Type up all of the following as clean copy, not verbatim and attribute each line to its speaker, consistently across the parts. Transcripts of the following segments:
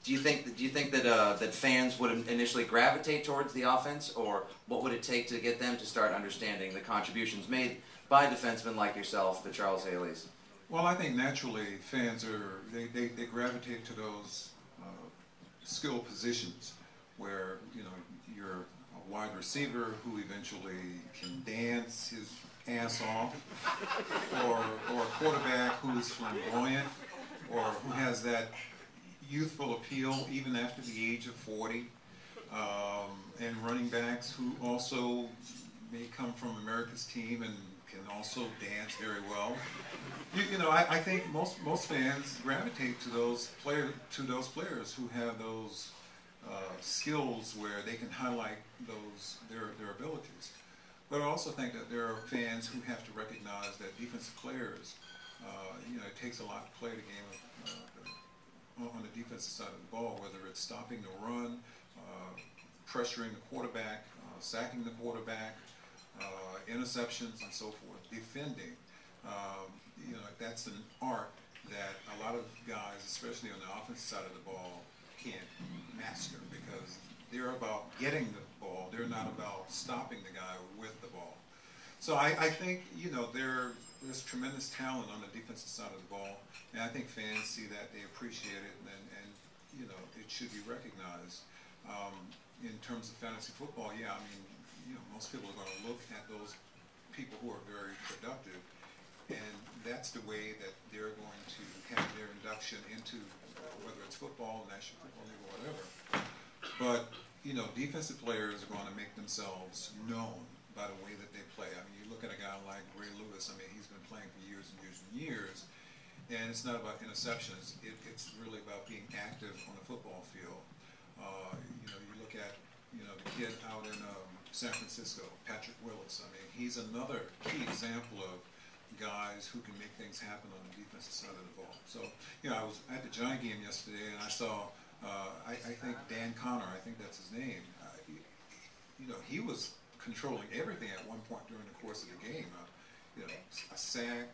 Speaker 1: Do you think that that fans would initially gravitate towards the offense, or what would it take to get them to start understanding the contributions made by defensemen like yourself, the Charles Haleys?
Speaker 2: Well, I think naturally fans they gravitate to those skill positions where you're a wide receiver who eventually can dance his ass off, or a quarterback who's flamboyant, or who has that youthful appeal even after the age of 40, and running backs who also may come from America's team and can also dance very well. I think most fans gravitate to those players who have those skills where they can highlight their abilities. But I also think that there are fans who have to recognize that defensive players, it takes a lot to play the game on the defensive side of the ball, whether it's stopping the run, pressuring the quarterback, sacking the quarterback, interceptions and so forth, defending. That's an art that a lot of guys, especially on the offensive side of the ball, can't master, because they're about getting the ball. They're not about stopping the guy with the ball. So I think there's tremendous talent on the defensive side of the ball, and I think fans see that, they appreciate it, and it should be recognized. In terms of fantasy football, most people are going to look at those people who are very productive, and that's the way that they're going to have their induction into whether it's football, National Football League, or whatever. But defensive players are going to make themselves known by the way that they play. I mean, you look at a guy like Ray Lewis. I mean, he's been playing for years and years and years, and it's not about interceptions. It's really about being active on the football field. You look at the kid out in San Francisco, Patrick Willis. I mean, he's another key example of guys who can make things happen on the defensive side of the ball. So, I was at the Giant game yesterday, and I saw, I think Dan Connor, I think that's his name. He was controlling everything at one point during the course of the game. A sack,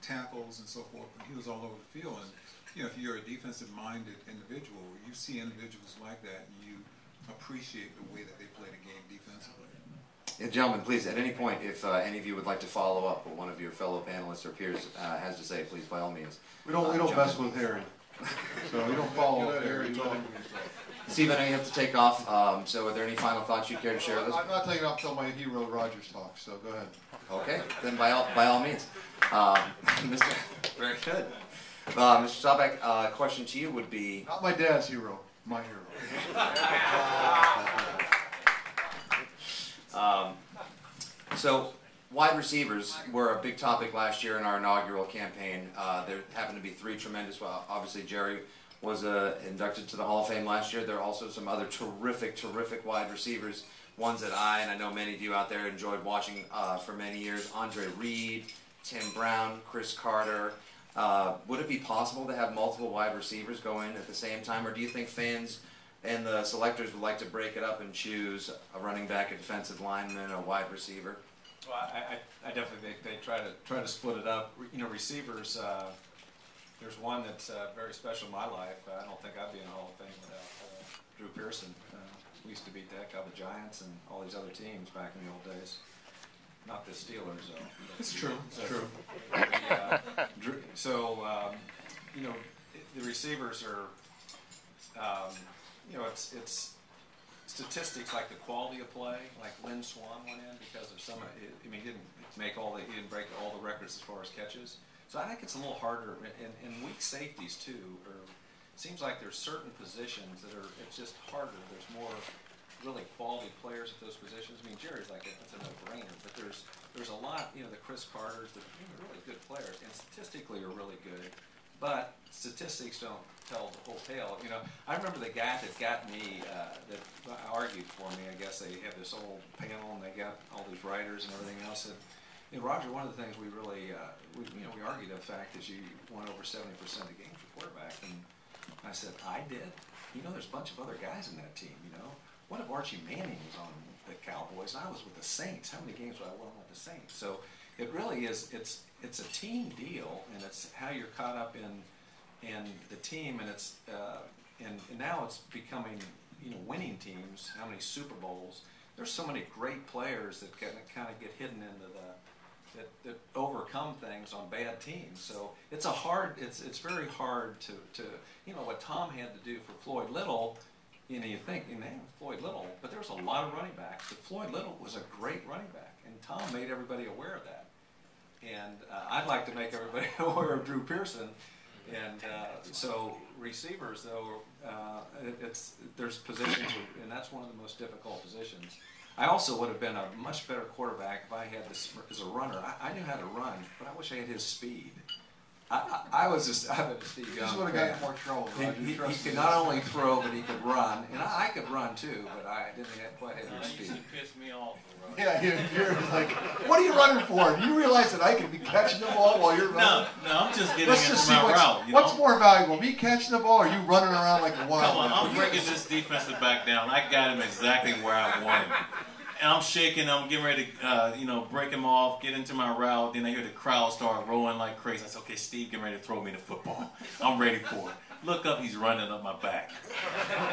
Speaker 2: tackles, and so forth. He was all over the field. And if you're a defensive-minded individual, you see individuals like that, and you appreciate the way that they play the game defensively.
Speaker 1: Yeah, gentlemen, please, at any point, if any of you would like to follow up what one of your fellow panelists or peers has to say, please, by all means.
Speaker 3: We don't mess with Harry, so we don't follow up Harry.
Speaker 1: Steve, I know you have to take off, so are there any final thoughts you care to share with us?
Speaker 3: I'm not taking off until my hero Rogers talks, so go ahead.
Speaker 1: Okay, then by all means. Very good. Mr. Staubach, question to you would be...
Speaker 3: Not my dad's hero, my hero.
Speaker 1: So, wide receivers were a big topic last year in our inaugural campaign. There happened to be three tremendous, obviously Jerry was inducted to the Hall of Fame last year. There are also some other terrific wide receivers, ones that I know many of you out there enjoyed watching for many years. Andre Reed, Tim Brown, Chris Carter. Would it be possible to have multiple wide receivers go in at the same time, or do you think fans and the selectors would like to break it up and choose a running back, a defensive lineman, a wide receiver?
Speaker 4: Well, I definitely think they try to split it up. Receivers. There's one that's very special in my life. I don't think I'd be in the Hall of Fame without Drew Pearson. We used to beat the heck out of the Giants and all these other teams back in the old days. Not the Steelers, though.
Speaker 2: It's true. It's true.
Speaker 4: The receivers are. It's statistics like the quality of play. Like Lynn Swan went in because of some. He didn't break all the records as far as catches. So I think it's a little harder, and weak safeties too. It seems like there's certain positions that it's just harder. There's more really quality players at those positions. Jerry's like it's a no-brainer, but there's a lot. The Chris Carters, they're really good players, and statistically are really good. But statistics don't tell the whole tale. I remember the guy that got me, that argued for me. I guess they have this old panel, and they got all these writers and everything else. And Roger, one of the things we really, we argued the fact is you won over 70% of the games for quarterback. And I said, I did. There's a bunch of other guys in that team. What if Archie Manning was on the Cowboys and I was with the Saints? How many games would I won with the Saints? So it really is. It's a team deal, and it's how you're caught up in the team, and it's and and now it's becoming, winning teams. How many Super Bowls? There's so many great players that kind of get hidden into that overcome things on bad teams. So it's very hard to what Tom had to do for Floyd Little. You think, man, Floyd Little, but there was a lot of running backs. But Floyd Little was a great running back, and Tom made everybody aware of that. And I'd like to make everybody aware of Drew Pearson. And so receivers, though, there's positions, and that's one of the most difficult positions. I also would have been a much better quarterback if I had this as a runner. I knew how to run, but I wish I had his speed. I'm a Steve Young.
Speaker 3: This would have gotten more trouble.
Speaker 4: He could not only throw, but he could run, and I could run too, but I didn't quite have his speed.
Speaker 5: You pissed me off.
Speaker 3: Yeah, you're like, what are you running for? Do you realize that I could be catching the ball while you're running?
Speaker 5: No, I'm just getting
Speaker 3: Let's
Speaker 5: into
Speaker 3: just see
Speaker 5: my route.
Speaker 3: what's more valuable, me catching the ball or you running around like a wild
Speaker 5: Come on,
Speaker 3: man?
Speaker 5: I'm breaking this defensive back down. I got him exactly where I want him. And I'm shaking, I'm getting ready to, break him off, get into my route. Then I hear the crowd start rolling like crazy. I said, okay, Steve, get ready to throw me the football. I'm ready for it. Look up, he's running up my back.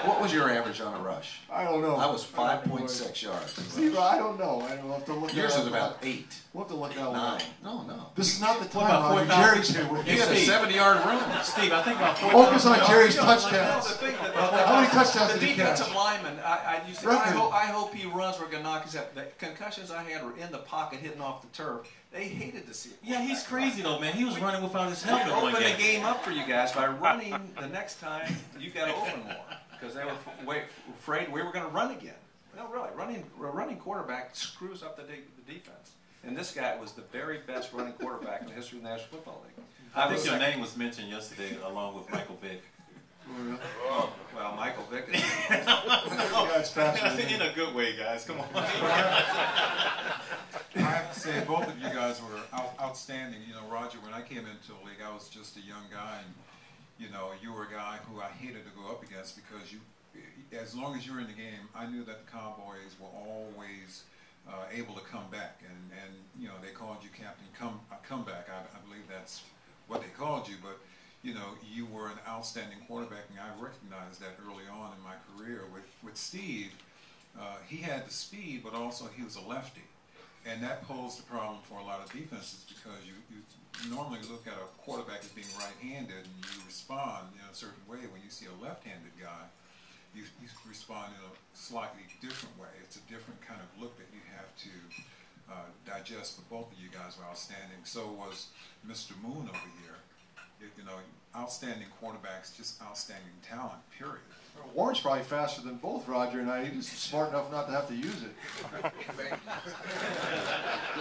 Speaker 1: What was your average on a rush?
Speaker 3: I don't know.
Speaker 1: I was 5.6 yards.
Speaker 3: Steve, I don't know. I don't have to look
Speaker 1: Yours
Speaker 3: at
Speaker 1: was about 8.
Speaker 3: We'll have to look at
Speaker 1: 9. No.
Speaker 3: This is not the time,
Speaker 5: about
Speaker 3: Roger.
Speaker 5: 4,000?
Speaker 3: Jerry's here with
Speaker 1: You
Speaker 3: you.
Speaker 1: got a
Speaker 5: Steve.
Speaker 1: 70-yard run.
Speaker 5: Steve, I think about 4,000
Speaker 3: Focus on
Speaker 5: yards.
Speaker 3: Jerry's
Speaker 4: The
Speaker 3: touchdowns.
Speaker 4: thing that
Speaker 3: How many touchdowns
Speaker 4: the
Speaker 3: did he catch?
Speaker 4: defensive lineman, you said,
Speaker 3: Record.
Speaker 4: I hope he runs. We're going to knock his out. The concussions I had were in the pocket, hitting off the turf. They hated to see it.
Speaker 5: Yeah, he's crazy though, man. He was running without his
Speaker 4: We
Speaker 5: helmet one
Speaker 4: opened the
Speaker 5: game.
Speaker 4: game up for you guys by running. The next time, you got to open more because they were afraid we were going to run again. No, really, running quarterback screws up the defense. And this guy was the very best running quarterback in the history of the National Football League.
Speaker 5: I think your name was mentioned yesterday along with Michael Vick.
Speaker 4: Oh, well, Michael Vick.
Speaker 3: This guy's faster than me.
Speaker 5: In a good way, guys. Come on.
Speaker 2: I have to say, both of you guys were outstanding. Roger, when I came into the league, I was just a young guy, and you were a guy who I hated to go up against because as long as you were in the game, I knew that the Cowboys were always able to come back, and they called you Captain Comeback. I believe that's what they called you, but you were an outstanding quarterback, and I recognized that early on in my career. With Steve, he had the speed, but also he was a lefty. And that posed a problem for a lot of defenses because you normally look at a quarterback as being right-handed and you respond in a certain way. When you see a left-handed guy, you respond in a slightly different way. It's a different kind of look that you have to digest, but both of you guys were outstanding. So was Mr. Moon over here. Outstanding quarterbacks, just outstanding talent, period.
Speaker 3: Warren's probably faster than both Roger and I. He's just smart enough not to have to use it.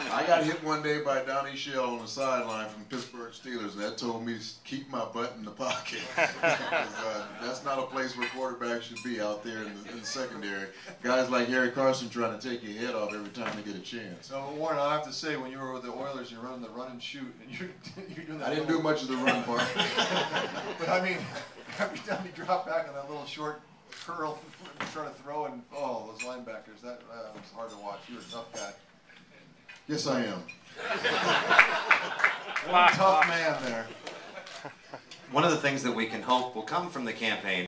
Speaker 6: I got hit one day by Donnie Shell on the sideline from Pittsburgh Steelers, and that told me to keep my butt in the pocket. That's not a place where quarterbacks should be out there in the secondary. Guys like Harry Carson trying to take your head off every time they get a chance.
Speaker 3: So Warren, I have to say, when you were with the Oilers, you're running the run and shoot, and you're doing that.
Speaker 6: I didn't do much of the run part.
Speaker 3: But I mean, every time you drop back on that little short curl, try to throw, and those linebackers, that was hard to watch. You were a tough guy.
Speaker 6: Yes, I am.
Speaker 3: One tough man there.
Speaker 1: One of the things that we can hope will come from the campaign